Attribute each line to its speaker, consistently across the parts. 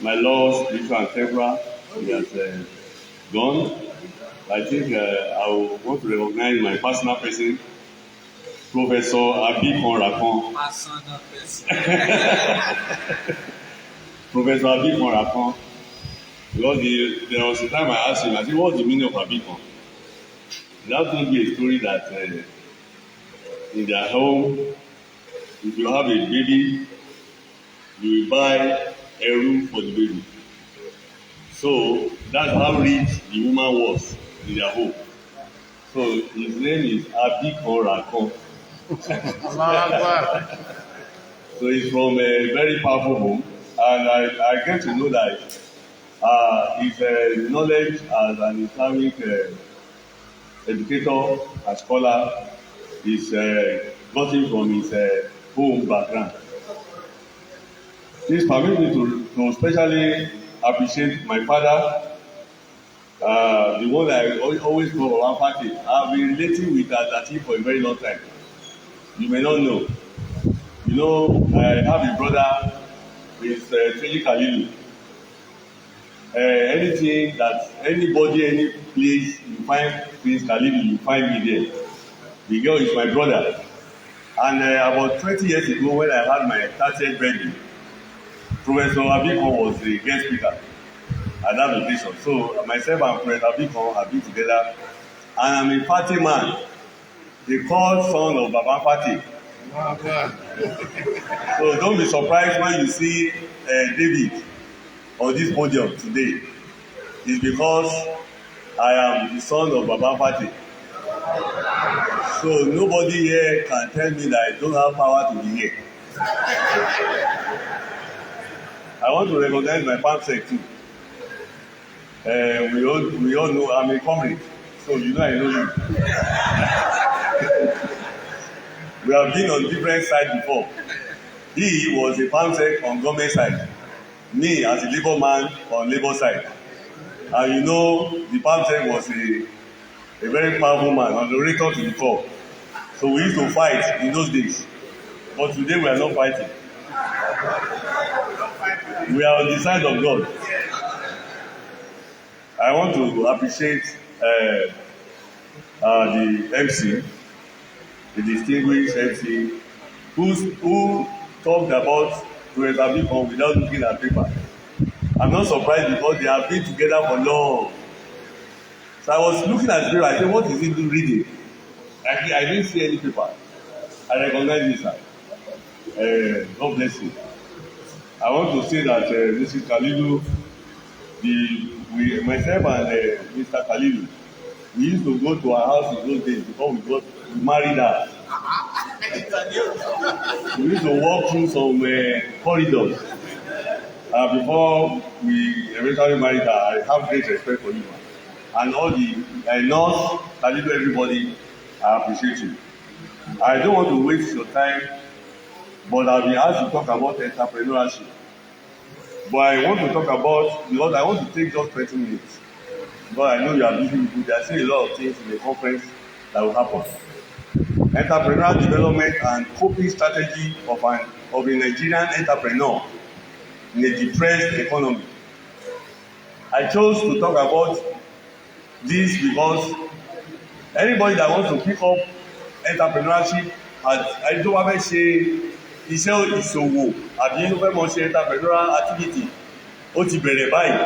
Speaker 1: my law, spiritual and temporal, he has gone. I think I will want to recognize my personal person, Professor Abikon Rakon.
Speaker 2: Personal person.
Speaker 1: Professor Abikon Rakon. Because there was a time I asked him, I said, what's the meaning of Abikon? He now told me a story that in their home, if you have a baby, you will buy a room for the baby. So that's how rich the woman was in their home. So his name is Abikon Rakon. So he's from a very powerful home, and I get to know that his knowledge as an Islamic educator and scholar is gotten from his home background. This permits me to especially appreciate my father, the one that I always call our party. I've been relating with Adati for a very long time. You may not know. You know, I have a brother, he's Treji Kalilu. Anything that anybody, any place you find Prince Kalilu, you find me there. The girl is my brother. And about 20 years ago, when I had my 30th birthday, Professor Abikon was the guest speaker at that occasion. So myself and Professor Abikon have been together, and I'm a party man, the called son of Baba Party. So don't be surprised when you see David on this podium today. It's because I am the son of Baba Party. So nobody here can tell me that I don't have power to be here. I want to recognize my famsec too. We all know I'm a comrade, so you know I know you. We have been on different sides before. He was a famsec on government side, me as a labour man on labour side. And you know the famsec was a very powerful man, an orator to the core. So we used to fight in those days, but today we are not fighting. We are on the side of God. I want to appreciate the MC, the distinguished MC, who talked about Professor Abikon without looking at paper. I'm not surprised because they have been together for long. So I was looking at the paper, I said, what is he doing reading? I didn't see any paper. I recognize this, sir. God bless you. I want to say that Mrs. Kalilu, myself and Mr. Kalilu, we used to go to our house in those days before we married her. We used to walk through some corridors before we eventually married her. I have great respect for you, and all the nurse, Kalilu, everybody, I appreciate you. I don't want to waste your time, but I've been asked to talk about entrepreneurship. But I want to talk about, because I want to take just 20 minutes. Because I know you are busy people. There are still a lot of things in the conference that will happen. Entrepreneurial development and coping strategy of a Nigerian entrepreneur in a depressed economy. I chose to talk about this because anybody that wants to pick up entrepreneurship, I don't want to say iṣẹ́ ìṣòwò àbí ló fẹ́ mọ ṣe entrepreneurial activity ó ti bẹ̀rẹ̀ báyìí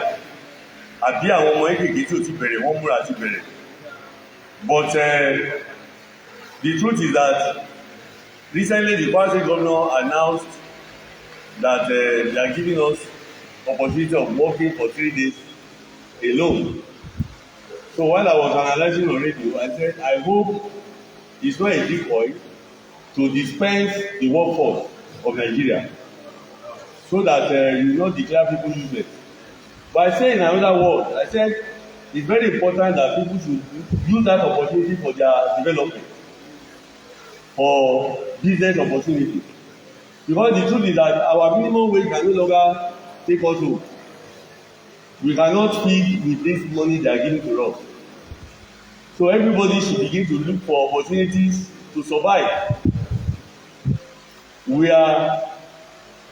Speaker 1: àbí àwọn ọmọ kékeré tí ó ti bẹ̀rẹ̀ wọ́n múra ti bẹ̀rẹ̀. But the truth is that recently the Kwara governor announced that they are giving us opportunity of working for 3 days alone. So while I was analyzing on radio, I said I hope it's not a decoy to dispense the workforce of Nigeria so that you not declare people useless. But I say in another word, I said it's very important that people should use that opportunity for their development, for business opportunity. Because the truth is that our minimum wage can no longer take us home. We cannot feed with this money they are giving to us. So everybody should begin to look for opportunities to survive. We are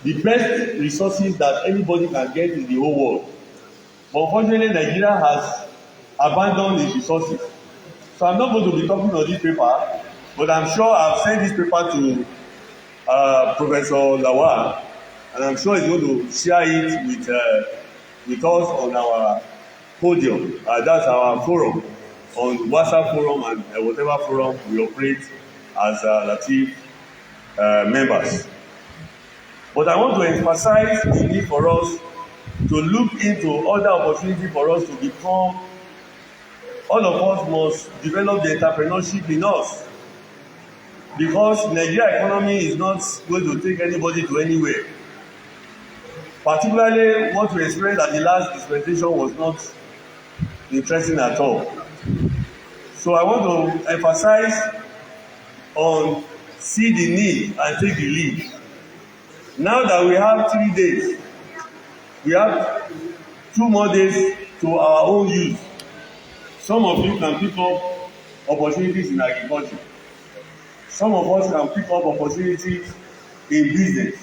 Speaker 1: the best resources that anybody can get in the whole world. But unfortunately, Nigeria has abandoned its resources. So I'm not going to be talking on this paper, but I'm sure I've sent this paper to Professor Lawal, and I'm sure he's going to share it with us on our podium. That's our forum, on WhatsApp forum and whatever forum we operate as Latif members. But I want to emphasize the need for us to look into other opportunities for us to become, all of us must develop the entrepreneurship in us, because Nigeria economy is not going to take anybody to anywhere. Particularly what we experienced at the last dispensation was not interesting at all. So I want to emphasize on see the need and take the lead. Now that we have 3 days, we have 2 more days to our own use. Some of you can pick up opportunities in agriculture. Some of us can pick up opportunities in business.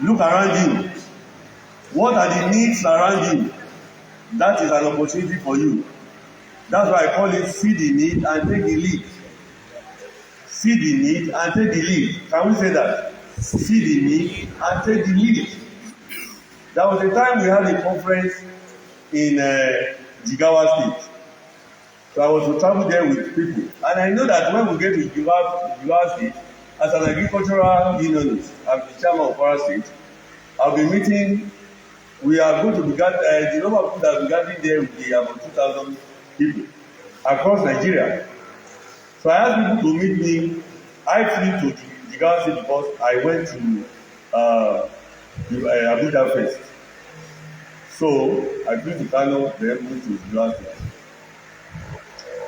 Speaker 1: Look around you. What are the needs around you? That is an opportunity for you. That's why I call it see the need and take the lead. See the need and take the lead. Can we say that? See the need and take the lead. There was a time we had a conference in Jigawa State. So I was to travel there with people. And I know that when we get to Jigawa State, as an agricultural unionist, I'm the chairman of Kwara State, I'll be meeting, we are going to be gathering, the number of people that will be gathering there will be about 2,000 people across Nigeria. So I asked people to meet me. I flew to Jigawa State because I went to Abuja first. So I flew to Kano, then moved to Jigawa State.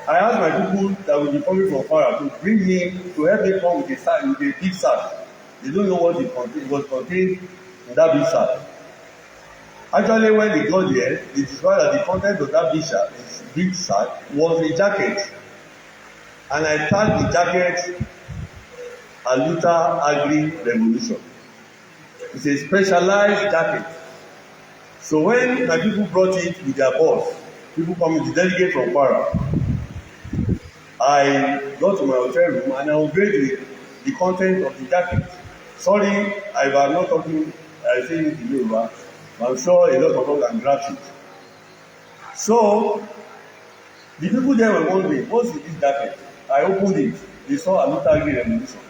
Speaker 1: I asked my people that will be coming from Kwara to bring me, to help me come with a big sack. They don't know what it was contained in that big sack. Actually, when they got there, they discovered that the content of that big sack was a jacket. And I tagged the jacket Aluta Agri Revolution. It's a specialized jacket. So when my people brought it with their boss, people coming, the delegate from Kwara, I got to my hotel room and I unveiled the content of the jacket. Sorry, I'm not talking, I say it in Yoruba, but I'm sure a lot of us can grasp it. So, the people there were wondering, what's in this jacket? I opened it. They saw Aluta Agri Revolution.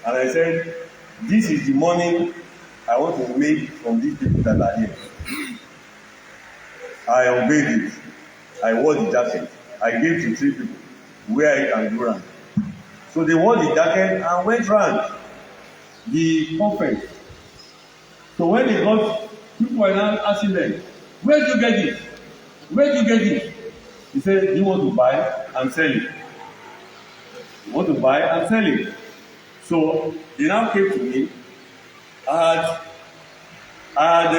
Speaker 1: And I said, this is the money I want to make from these people that are here. I unveiled it. I wore the jacket. I gave to 3 people. Wear it and go round. So they wore the jacket and went round the conference. So when they got, people were now asking them, where do you get it? Where do you get it? He said, do you want to buy? I'm selling. You want to buy? I'm selling. So they now came to me. I had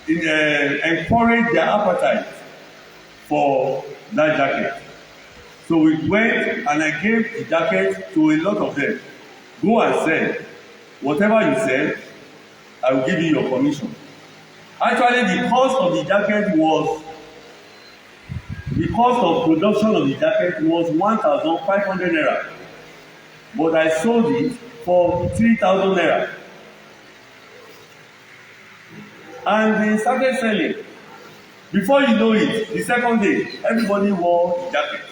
Speaker 1: encouraged their appetite for that jacket. So we went and I gave the jacket to a lot of them. Go and sell. Whatever you sell, I will give you your commission. Actually, the cost of the jacket was, the cost of production of the jacket was 1,500 naira. But I sold it for 3,000 naira. And they started selling. Before you know it, the second day, everybody wore the jacket.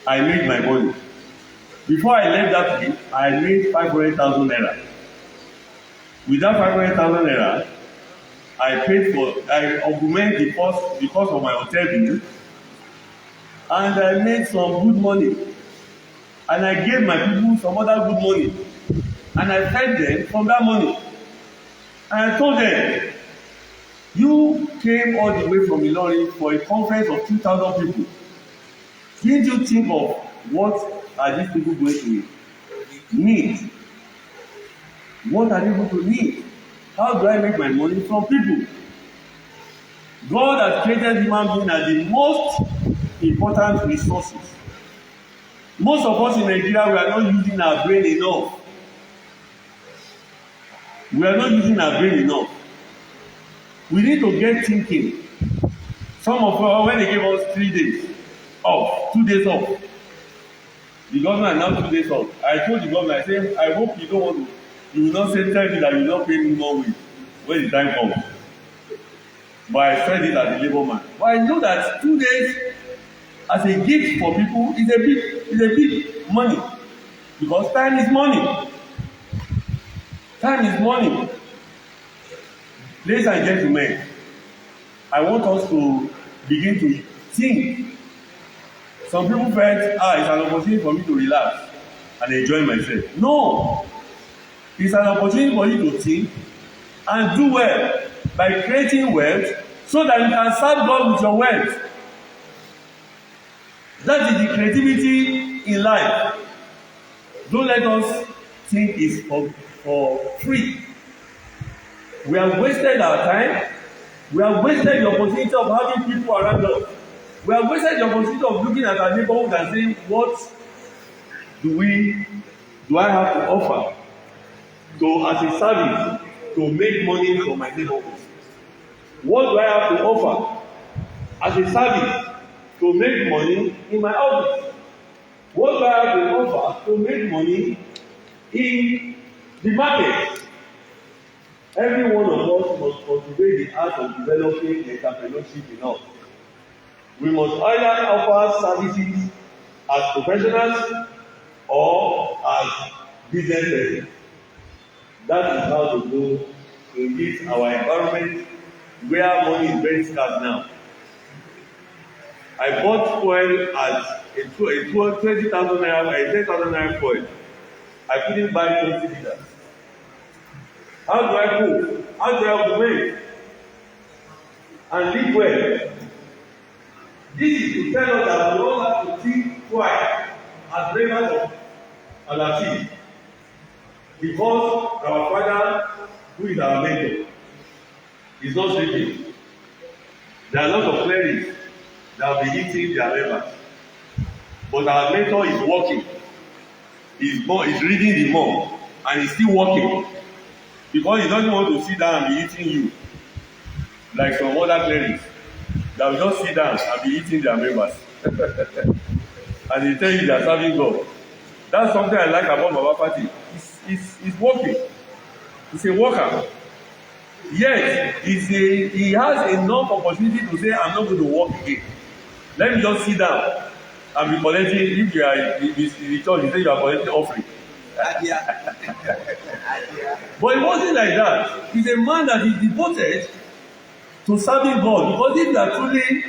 Speaker 1: I made my money. Before I left that day, I made 500,000 naira. With that 500,000 naira, I augmented the cost of my hotel bill, and I made some good money. And I gave my people some other good money. And I fed them from that money. And I told them, you came all the way from Ilorin for a conference of 2,000 people. Didn't you think of what are these people going to need? What are they going to need? How do I make my money from people? God has created human beings as the most important resources. Most of us in Nigeria, we are not using our brain enough. We are not using our brain enough. We need to get thinking. Some of us, when they gave us 3 days off, 2 days off, the governor announced 2 days off. I told the governor, I said, I hope you don't want to, you will not say, tell me that you will not pay me more wage when the time comes. But I said it as a labor man. But I know that 2 days as a gift for people is a big money. Because time is money. Time is money. Ladies and gentlemen, I want us to begin to think. Some people felt, it's an opportunity for me to relax and enjoy myself. No, it's an opportunity for you to think and do well by creating wealth so that you can serve God with your wealth. That is the creativity in life. Don't let us think it's for free. We have wasted our time. We have wasted the opportunity of having people around us. We have wasted the opportunity of looking at our neighborhood and saying, what do I have to offer as a service to make money for my neighborhood? What do I have to offer as a service to make money in my office? What do I have to offer to make money in the market? Every one of us must cultivate the art of developing entrepreneurship in us. We must either offer services as professionals or as business persons. That is how to go in this our environment where money is very scarce now. I bought fuel at a 20,000 naira, a 10,000 naira fuel. I couldn't buy 20 liters. How do I cook? How do I automate and live well? This is to tell us that we all have to think twice as members of our team. Because our Father, who is our mentor, is not sleeping. There are a lot of clerics that will be eating their members. But our mentor is working. He's reading the more and he's still working. Because he doesn't want to sit down and be eating you like some other clerics that will just sit down and be eating their members. And they tell you they are serving God. That's something I like about Baba Party. He's working. He's a worker. Yet, he has enough opportunity to say, I'm not going to work again. Let me just sit down and be collecting. If you are in the church, you say you are collecting offering. But it wasn't like that. He's a man that is devoted to serving God. Because if you are truly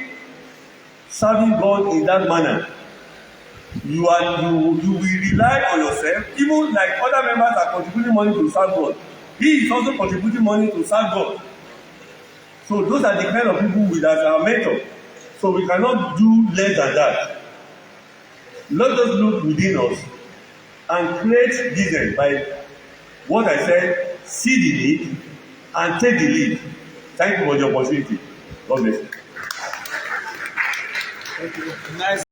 Speaker 1: serving God in that manner, you will rely on yourself. Even like other members are contributing money to serve God, he is also contributing money to serve God. So those are the kind of people that are our mentor. So we cannot do less than that. Let us look within us and create business by what I said, see the need and take the lead. Thank you for the opportunity. God bless you.
Speaker 2: Thank you. Nice.